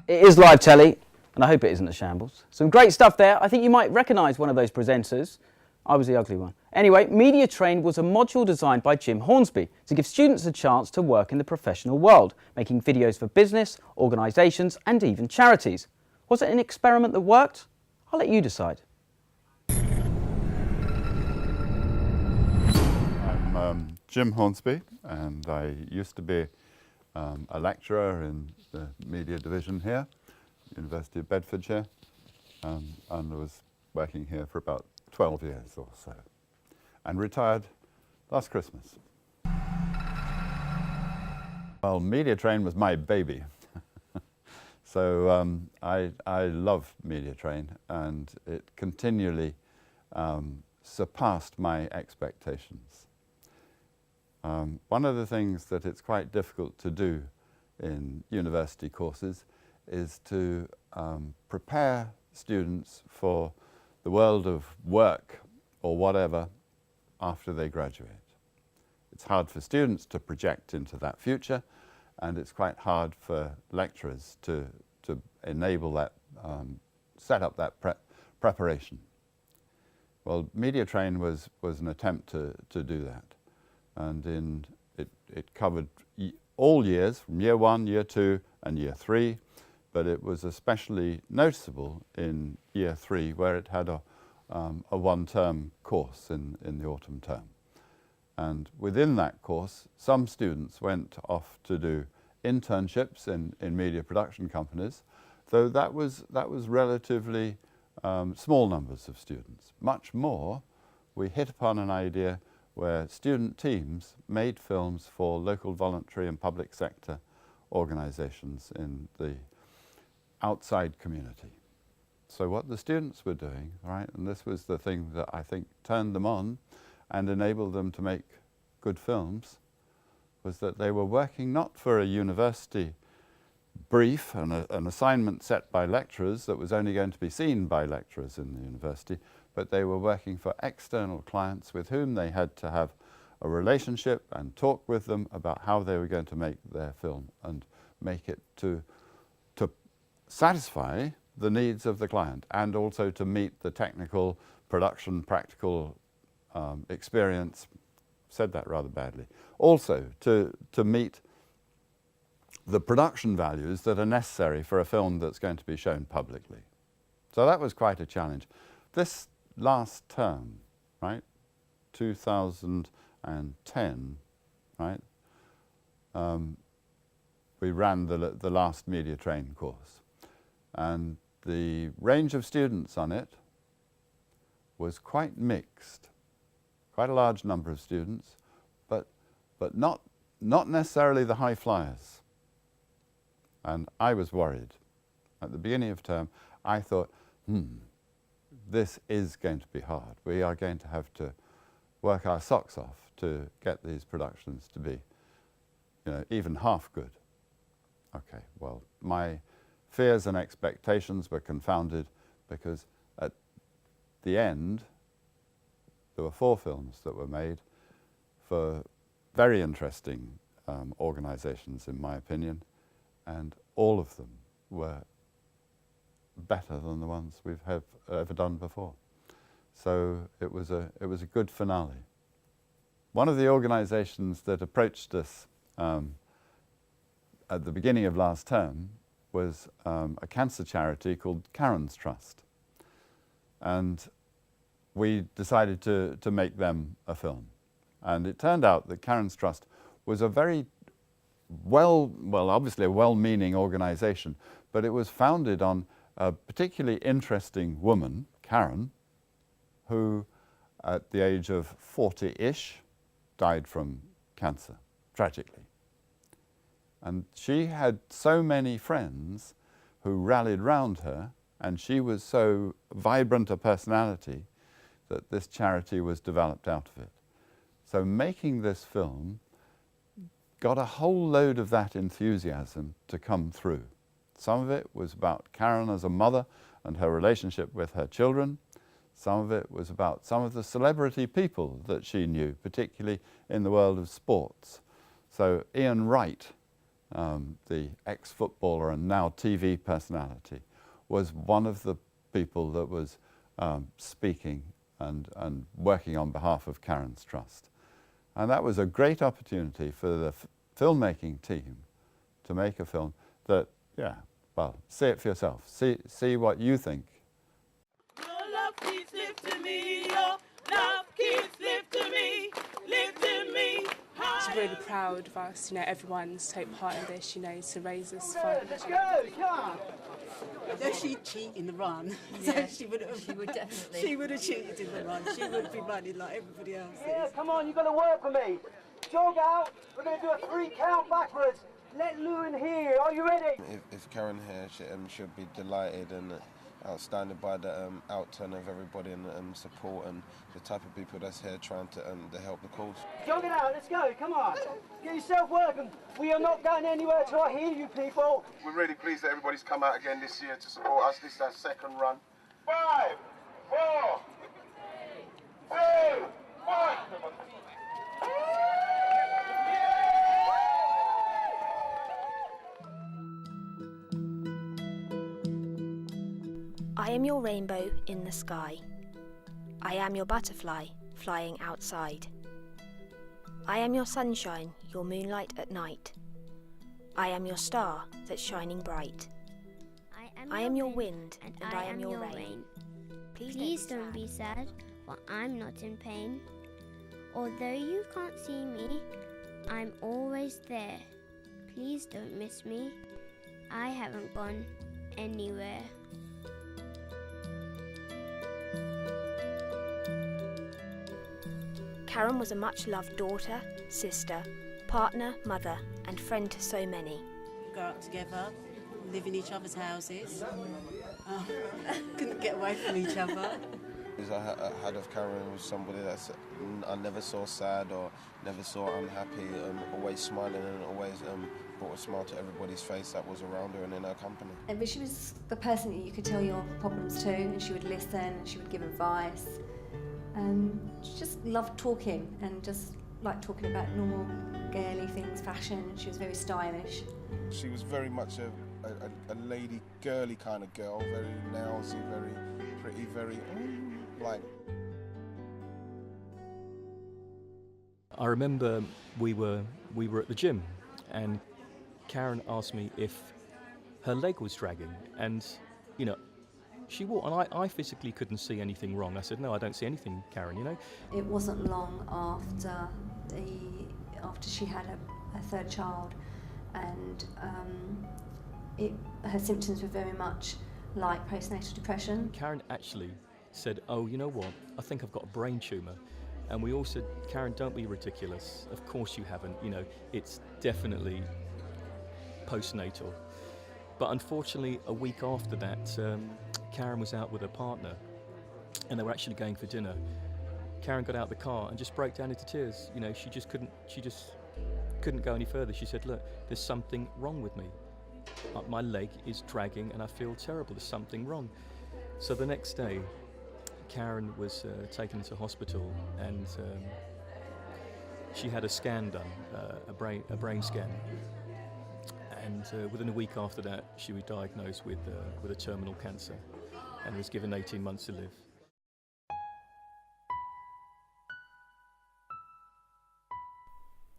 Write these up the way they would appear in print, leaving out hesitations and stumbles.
It is live telly, and I hope it isn't a shambles. Some great stuff there. I think you might recognise one of those presenters. I was the ugly one. Anyway, Media Train was a module designed by Jim Hornsby to give students a chance to work in the professional world, making videos for business, organisations and even charities. Was it an experiment that worked? I'll let you decide. I'm Jim Hornsby, and I used to be a lecturer in the media division here, University of Bedfordshire, and I was working here for about 12 years or so, and retired last Christmas. Well, Media Train was my baby. So I love Media Train, and it continually surpassed my expectations. One of the things that it's quite difficult to do in university courses is to prepare students for the world of work or whatever after they graduate. It's hard for students to project into that future, and it's quite hard for lecturers to enable that, set up that preparation. Well, Media Train was an attempt to do that, and it covered all years, from year 1, year 2 and year 3, but it was especially noticeable in year 3, where it had a one-term course in the autumn term. And within that course, some students went off to do internships in media production companies, though that was relatively small numbers of students. Much more, we hit upon an idea where student teams made films for local voluntary and public sector organisations in the outside community. So what the students were doing, right, and this was the thing that I think turned them on and enabled them to make good films, was that they were working not for a university brief and an assignment set by lecturers that was only going to be seen by lecturers in the university, but they were working for external clients with whom they had to have a relationship and talk with them about how they were going to make their film and make it to satisfy the needs of the client, and also to meet the technical, production, practical experience. Said that rather badly. Also to meet the production values that are necessary for a film that's going to be shown publicly. So that was quite a challenge. This last term, right, 2010, right, we ran the last Media Train course, and the range of students on it was quite mixed. Quite a large number of students, but not necessarily the high flyers. And I was worried. At the beginning of term, I thought, this is going to be hard. We are going to have to work our socks off to get these productions to be, even half good. Okay, well, my fears and expectations were confounded, because at the end, there were 4 films that were made for very interesting organisations, in my opinion, and all of them were better than the ones we've ever done before. So it was a good finale. One of the organisations that approached us at the beginning of last term was a cancer charity called Karen's Trust, and we decided to make them a film. And it turned out that Karen's Trust was a very obviously a well-meaning organisation, but it was founded on a particularly interesting woman, Karen, who at the age of 40-ish died from cancer, tragically. And she had so many friends who rallied round her, and she was so vibrant a personality that this charity was developed out of it. So making this film got a whole load of that enthusiasm to come through. Some of it was about Karen as a mother and her relationship with her children. Some of it was about some of the celebrity people that she knew, particularly in the world of sports. So Ian Wright, the ex-footballer and now TV personality, was one of the people that was speaking and working on behalf of Karen's Trust. And that was a great opportunity for the filmmaking team to make a film that, yeah, well, see it for yourself. See what you think. Your love keeps lifting me, your love keeps lifting me high. She's really proud of us, you know, everyone's take part in this, you know, to raise us fund. Let's go, come on. Though she'd cheat in the run, Yeah, so she would definitely. She would have cheated in the run. She would be running like everybody else Yeah, is. come on, you've got to work for me. Jog out, we're going to do a 3 count backwards. Let Luton hear, are you ready? If Karen here, she'll be delighted and outstanding by the outturn of everybody and support and the type of people that's here trying to help the cause. Jog it out, let's go, come on. Get yourself working. We are not going anywhere till I hear you people. We're really pleased that everybody's come out again this year to support us. This is our second run. 5, 4, 3, 2, 1. I am your rainbow in the sky. I am your butterfly flying outside. I am your sunshine, your moonlight at night. I am your star that's shining bright. I am your wind and I am your rain. Please don't be sad, for I'm not in pain. Although you can't see me, I'm always there. Please don't miss me. I haven't gone anywhere. Karen was a much-loved daughter, sister, partner, mother and friend to so many. We go out together, live in each other's houses. Couldn't get away from each other. I had of Karen was somebody that I never saw sad or never saw unhappy, always smiling and always brought a smile to everybody's face that was around her and in her company. But she was the person that you could tell your problems to, and she would listen and she would give advice. She just loved talking and just liked talking about normal girly things, fashion. She was very stylish. She was very much a lady, girly kind of girl, very nailsy, very pretty, very like. I remember we were at the gym, and Karen asked me if her leg was dragging, and you know, she walked, and I physically couldn't see anything wrong. I said, "No, I don't see anything, Karen." You know. It wasn't long after she had her third child, and her symptoms were very much like postnatal depression. Karen actually said, "Oh, you know what? I think I've got a brain tumour." And we all said, "Karen, don't be ridiculous. Of course you haven't. You know, it's definitely postnatal." But unfortunately, a week after that, Karen was out with her partner, and they were actually going for dinner. Karen got out the car and just broke down into tears. You know, she just couldn't go any further. She said, "Look, there's something wrong with me. My leg is dragging and I feel terrible. There's something wrong." So the next day, Karen was taken to hospital, and she had a scan done, a brain scan. And within a week after that, she was diagnosed with a terminal cancer and was given 18 months to live.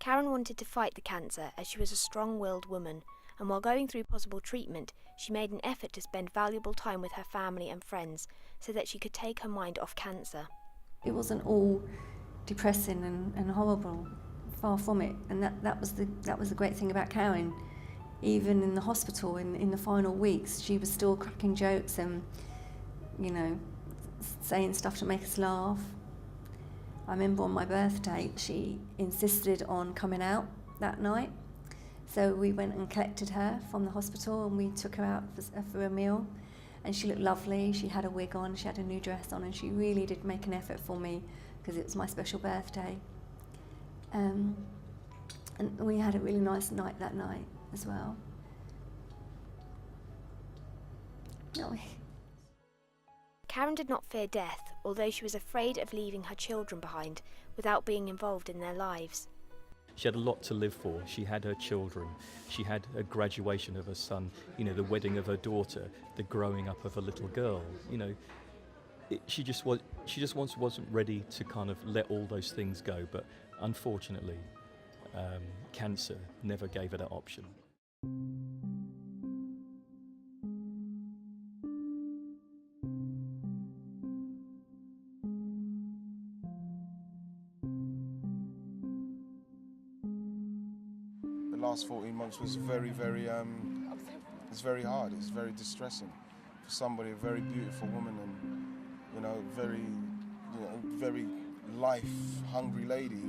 Karen wanted to fight the cancer as she was a strong-willed woman, and while going through possible treatment, she made an effort to spend valuable time with her family and friends so that she could take her mind off cancer. It wasn't all depressing and horrible, far from it. And that was the great thing about Karen. Even in the hospital, in the final weeks, she was still cracking jokes and, you know, saying stuff to make us laugh. I remember on my birthday, she insisted on coming out that night. So we went and collected her from the hospital and we took her out for a meal. And she looked lovely, she had a wig on, she had a new dress on, and she really did make an effort for me because it was my special birthday. And we had a really nice night that night as well. No. Karen did not fear death, although she was afraid of leaving her children behind without being involved in their lives. She had a lot to live for. She had her children. She had a graduation of her son, you know, the wedding of her daughter, the growing up of a little girl. You know, she just wasn't ready to kind of let all those things go. But unfortunately, cancer never gave her that option. The last 14 months was very it's very hard. It's very distressing for somebody, a very beautiful woman, and very life-hungry lady.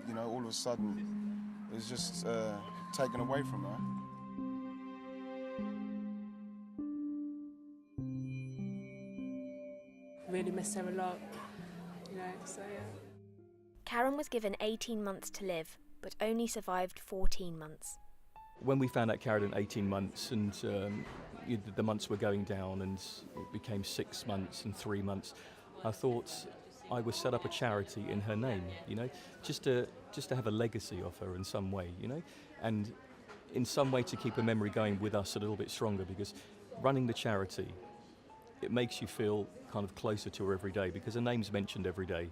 You know, all of a sudden, it was just taken away from her. Really miss her a lot, you know, so yeah. Karen was given 18 months to live, but only survived 14 months. When we found out Karen had 18 months and the months were going down and it became 6 months and 3 months, I thought I would set up a charity in her name, you know, just to have a legacy of her in some way, you know, and in some way to keep her memory going with us a little bit stronger, because running the charity, it makes you feel kind of closer to her every day because her name's mentioned every day,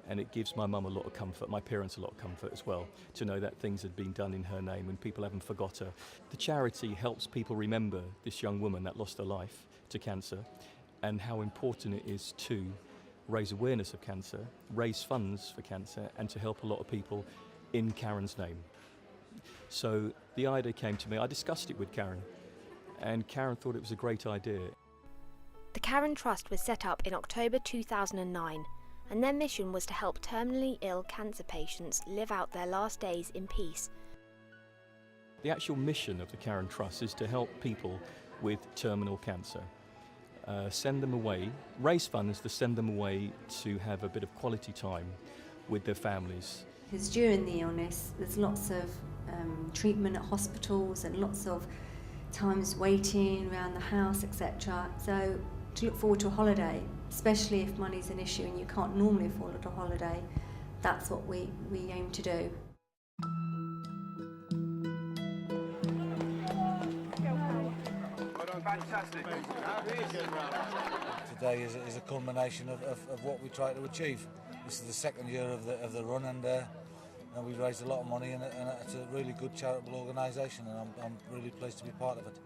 and it gives my mum a lot of comfort, my parents a lot of comfort as well, to know that things had been done in her name and people haven't forgot her. The charity helps people remember this young woman that lost her life to cancer and how important it is to raise awareness of cancer, raise funds for cancer, and to help a lot of people in Karen's name. So the idea came to me, I discussed it with Karen, and Karen thought it was a great idea. The Karen Trust was set up in October 2009, and their mission was to help terminally ill cancer patients live out their last days in peace. The actual mission of the Karen Trust is to help people with terminal cancer. Send them away, raise funds to send them away to have a bit of quality time with their families. Because during the illness, there's lots of treatment at hospitals and lots of times waiting around the house, etc. So to look forward to a holiday, especially if money's an issue and you can't normally afford a holiday, that's what we aim to do. Fantastic. Today is a culmination of what we try to achieve. This is the second year of the run, and we've raised a lot of money, and it's a really good charitable organisation, and I'm really pleased to be part of it.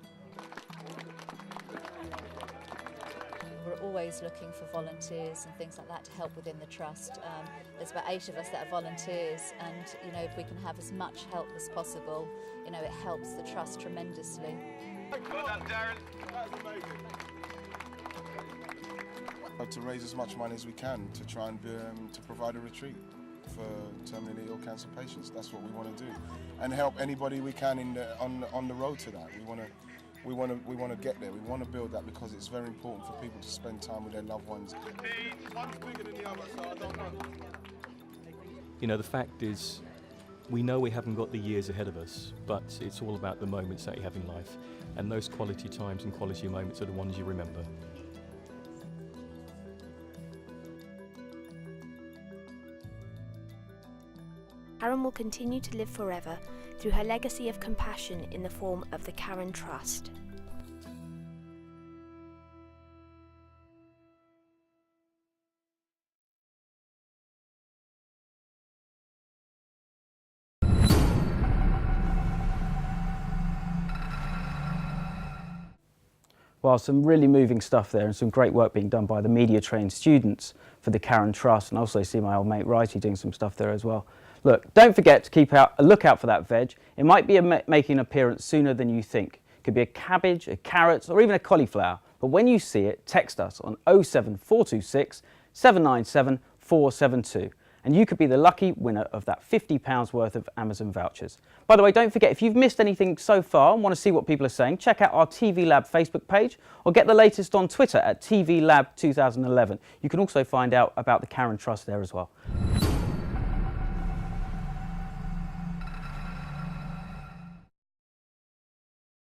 We're always looking for volunteers and things like that to help within the trust. There's about 8 of us that are volunteers, and you know, if we can have as much help as possible, you know, it helps the trust tremendously. Well done, Darren. That was amazing. To raise as much money as we can to try and to provide a retreat for terminally ill cancer patients. That's what we want to do, and help anybody we can on the road to that. We want to get there. We want to build that because it's very important for people to spend time with their loved ones. One's bigger than the other, so I don't know. You know, the fact is, we know we haven't got the years ahead of us, but it's all about the moments that you have in life. And those quality times and quality moments are the ones you remember. Karen will continue to live forever through her legacy of compassion in the form of the Karen Trust. Well, some really moving stuff there and some great work being done by the media trained students for the Karen Trust, and I also see my old mate Righty doing some stuff there as well. Look, don't forget to keep a lookout for that veg. It might be making an appearance sooner than you think. It could be a cabbage, a carrot, or even a cauliflower. But when you see it, text us on 07426 797 472. And you could be the lucky winner of that £50 worth of Amazon vouchers. By the way, don't forget, if you've missed anything so far and want to see what people are saying, check out our TV Lab Facebook page or get the latest on Twitter at TV Lab 2011. You can also find out about the Karen Trust there as well.